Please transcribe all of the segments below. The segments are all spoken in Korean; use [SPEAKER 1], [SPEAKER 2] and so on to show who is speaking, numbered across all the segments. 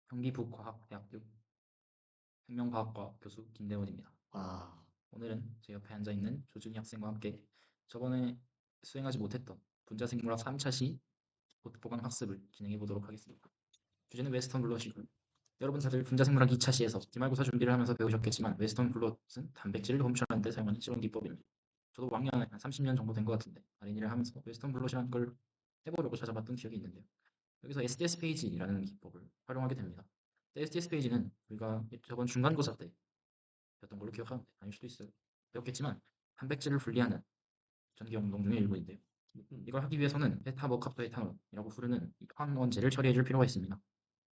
[SPEAKER 1] 경기북과학대학교 생명과학과 교수 김대원입니다.
[SPEAKER 2] 아,
[SPEAKER 1] 오늘은 제 옆에 앉아있는 조준희 학생과 함께 저번에 수행하지 못했던 분자생물학 3차 시 보강 학습을 진행해 보도록 하겠습니다. 주제는 웨스턴 블롯이고, 여러분 다들 분자생물학 2차 시에서 기말고사 준비를 하면서 배우셨겠지만, 웨스턴 블롯은 단백질을 검출하는 데 사용하는 실험 기법입니다. 저도 왕년에 한 30년 정도 된 것 같은데 R&D를 하면서 웨스턴 블롯이라는 걸 해보려고 찾아봤던 기억이 있는데요. 여기서 SDS 페이지라는 기법을 활용하게 됩니다. SDS 페이지는 우리가 저번 중간고사 때 배웠던 걸로 기억하는데 아닐 수도 있어요. 배웠겠지만 단백질을 분리하는 전기 운동 중의 일부인데요. 이걸 하기 위해서는 베타모카토 에탄올이라고 부르는 이 황원제를 처리해줄 필요가 있습니다.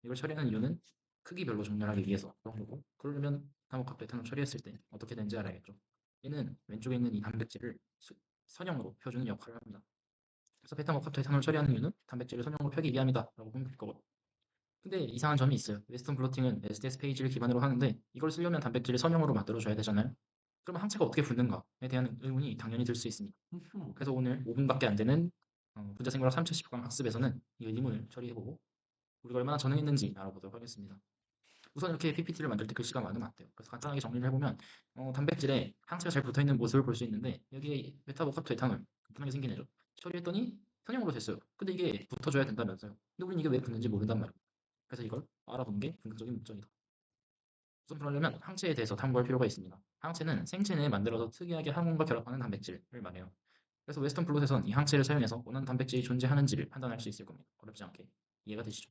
[SPEAKER 1] 이걸 처리하는 이유는 크기별로 정렬하기 위해서 그런 거고, 그러려면 베타모카토 에탄올 처리했을 때 어떻게 되는지 알아야겠죠. 얘는 왼쪽에 있는 이 단백질을 선형으로 펴주는 역할을 합니다. 그래서 베타모카토 에탄올 처리하는 이유는 단백질을 선형으로 펴기 위함이다라고 보면 될 거거든요. 근데 이상한 점이 있어요. 웨스턴 블로팅은 SDS 페이지를 기반으로 하는데 이걸 쓰려면 단백질을 선형으로 만들어줘야 되잖아요. 그러면 항체가 어떻게 붙는가에 대한 의문이 당연히 들 수 있습니다. 그래서 오늘 5분밖에 안 되는 분자생물학 3차 10강 학습에서는 이 의문을 처리해보고 우리가 얼마나 전응했는지 알아보도록 하겠습니다. 우선 이렇게 PPT를 만들 때 글씨가 많으면 안 돼요. 그래서 간단하게 정리를 해보면 단백질에 항체가 잘 붙어있는 모습을 볼 수 있는데 여기에 베타모카토 에탄올 간단하게 생긴 애죠. 처리했더니 선형으로 됐어요. 근데 이게 붙어줘야 된다면서요. 근데 우리는 이게 왜 붙는지 모른단 말이에요. 그래서 이걸 알아보는 게 궁극적인 목적이다. 우선 그러려면 항체에 대해서 탐구할 필요가 있습니다. 항체는 생체 내에 만들어서 특이하게 항원과 결합하는 단백질을 말해요. 그래서 웨스턴 블롯에선 이 항체를 사용해서 원하는 단백질이 존재하는지를 판단할 수 있을 겁니다. 어렵지 않게 이해가 되시죠?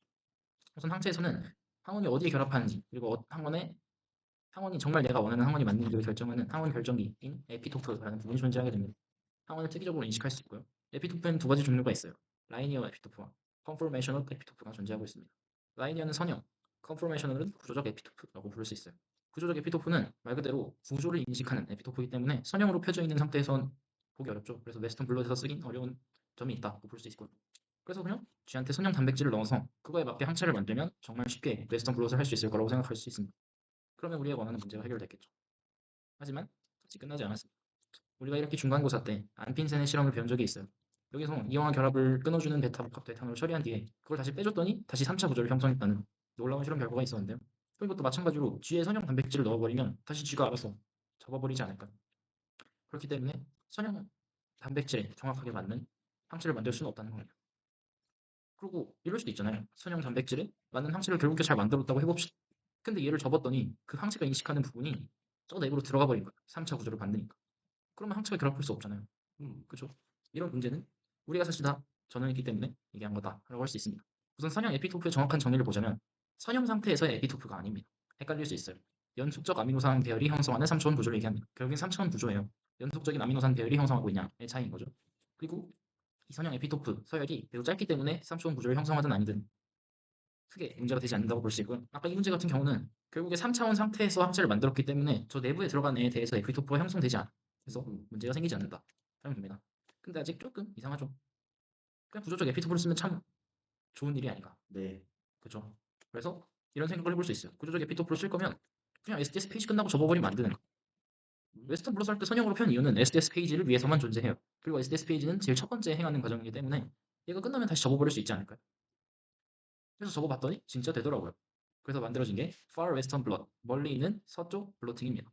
[SPEAKER 1] 우선 항체에서는 항원이 어디에 결합하는지, 그리고 항원이 정말 내가 원하는 항원이 맞는지를 결정하는 항원 결정기인 에피토프라는 부분이 존재하게 됩니다. 항원을 특이적으로 인식할 수 있고요. 에피토프에는 두 가지 종류가 있어요. 라이니어 에피토프와 컨포메이셔널 에피토프가 존재하고 있습니다. 라이니어는 선형, 컨포메이셔널은 구조적 에피토프라고 부를 수 있어요. 구조적 에피토프는 말 그대로 구조를 인식하는 에피토프이기 때문에 선형으로 펴져 있는 상태에선 보기 어렵죠. 그래서 웨스턴 블롯에서 쓰긴 어려운 점이 있다고 볼 수 있고요. 그래서 그냥 쥐한테 선형 단백질을 넣어서 그거에 맞게 항체를 만들면 정말 쉽게 웨스턴 블롯을 할 수 있을 거라고 생각할 수 있습니다. 그러면 우리가 원하는 문제가 해결됐겠죠. 하지만 아직 끝나지 않았습니다. 우리가 이렇게 중간고사 때 안핀센의 실험을 배운 적이 있어요. 여기서 이온화 결합을 끊어주는 베타복합 에탄올을 처리한 뒤에 그걸 다시 빼줬더니 다시 3차 구조를 형성했다는 놀라운 실험 결과가 있었는데요. 그럼 이것도 마찬가지로 쥐에 선형 단백질을 넣어버리면 다시 쥐가 알아서 잡아버리지 않을까요? 그렇기 때문에 선형 단백질에 정확하게 맞는 항체를 만들 수는 없다는 겁니다. 그리고 이럴 수도 있잖아요. 선형 단백질에 맞는 항체를 결국에 잘 만들었다고 해봅시다. 근데 얘를 접었더니 그 항체가 인식하는 부분이 저 내부로 들어가 버린 거예요. 3차 구조를 만드니까. 그러면 항체가 결합할 수 없잖아요. 그죠? 이런 문제는 우리가 사실 다 전형했기 때문에 얘기한 거다라고 할 수 있습니다. 우선 선형 에피토프의 정확한 정의를 보자면 선형 상태에서의 에피토프가 아닙니다. 헷갈릴 수 있어요. 연속적 아미노산 배열이 형성하는 3차원 구조를 얘기합니다. 결국엔 3차원 구조예요. 연속적인 아미노산 배열이 형성하고 있냐의 차이인 거죠. 그리고 이 선형 에피토프 서열이 매우 짧기 때문에 3차원 구조를 형성하든 아니든 크게 문제가 되지 않는다고 볼 수 있고요. 아까 이 문제 같은 경우는 결국에 3차원 상태에서 합체를 만들었기 때문에 저 내부에 들어간 애에 대해서 에피토프가 형성되지 않아. 그래서 문제가 생기지 않는다. 하면 됩니다. 근데 아직 조금 이상하죠. 그냥 구조적 에피토프를 쓰면 참 좋은 일이 아닌가.
[SPEAKER 2] 네.
[SPEAKER 1] 그죠? 그래서 이런 생각을 해볼 수 있어요. 구조적 에피토프를 쓸 거면 그냥 SDS 페이지 끝나고 접어버리면 안 되는 거. 웨스턴 블러스 할 때 선형으로 편 이유는 SDS 페이지를 위해서만 존재해요. 그리고 SDS 페이지는 제일 첫 번째 행하는 과정이기 때문에 얘가 끝나면 다시 접어버릴 수 있지 않을까요? 그래서 접어봤더니 진짜 되더라고요. 그래서 만들어진 게 Far Western Blot, 멀리 있는 서쪽 블로팅입니다.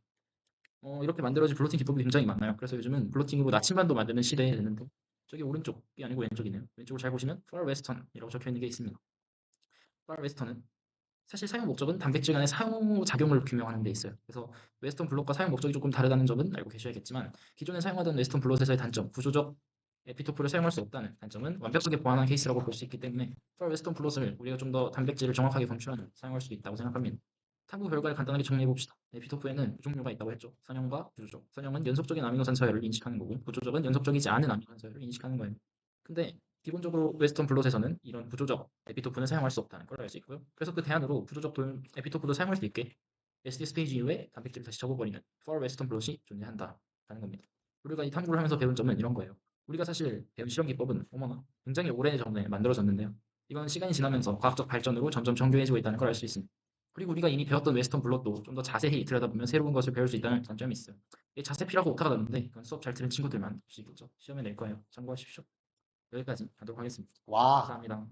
[SPEAKER 1] 이렇게 만들어진 블로팅 기법이 굉장히 많아요. 그래서 요즘은 블로팅으로 나침반도 만드는 시대에 됐는데 저기 오른쪽이 아니고 왼쪽이네요. 왼쪽을 잘 보시면 Far Western이라고 적혀 있는 게 있습니다. Far Western은 사실 사용 목적은 단백질 간의 상호작용을 규명하는 데 있어요. 그래서 웨스턴 블롯과 사용 목적이 조금 다르다는 점은 알고 계셔야겠지만 기존에 사용하던 웨스턴 블롯에서의 단점, 구조적 에피토프를 사용할 수 없다는 단점은 완벽하게 보완한 케이스라고 볼 수 있기 때문에 Far Western 블롯을 우리가 좀 더 단백질을 정확하게 검출하는 사용할 수 있다고 생각합니다. 탐구 결과를 간단하게 정리해 봅시다. 에피토프에는 두 종류가 있다고 했죠. 선형과 구조적. 선형은 연속적인 아미노산 서열을 인식하는 거고 구조적은 연속적이지 않은 아미노산 서열을 인식하는 거예요. 근데 기본적으로 웨스턴 블롯에서는 이런 구조적 에피토프는 사용할 수 없다는 걸 알 수 있고요. 그래서 그 대안으로 구조적 에피토프도 사용할 수 있게 SDS 페이지 이후에 단백질을 다시 접어버리는 Far Western 블롯이 존재한다라는 겁니다. 우리가 이 탐구를 하면서 배운 점은 이런 거예요. 우리가 사실 배운 실험 기법은 어머나 굉장히 오래전에 만들어졌는데요. 이건 시간이 지나면서 과학적 발전으로 점점 정교해지고 있다는 걸 알 수 있습니다. 그리고 우리가 이미 배웠던 웨스턴 블롯도 좀 더 자세히 들여다보면 새로운 것을 배울 수 있다는 장점이 있어요. 자세 피라고 오타가 났는데 그건 수업 잘 들은 친구들만 볼 수 있겠죠. 시험에 낼 거예요. 참고하십시오. 여기까지 하도록 하겠습니다.
[SPEAKER 2] 와,
[SPEAKER 1] 감사합니다.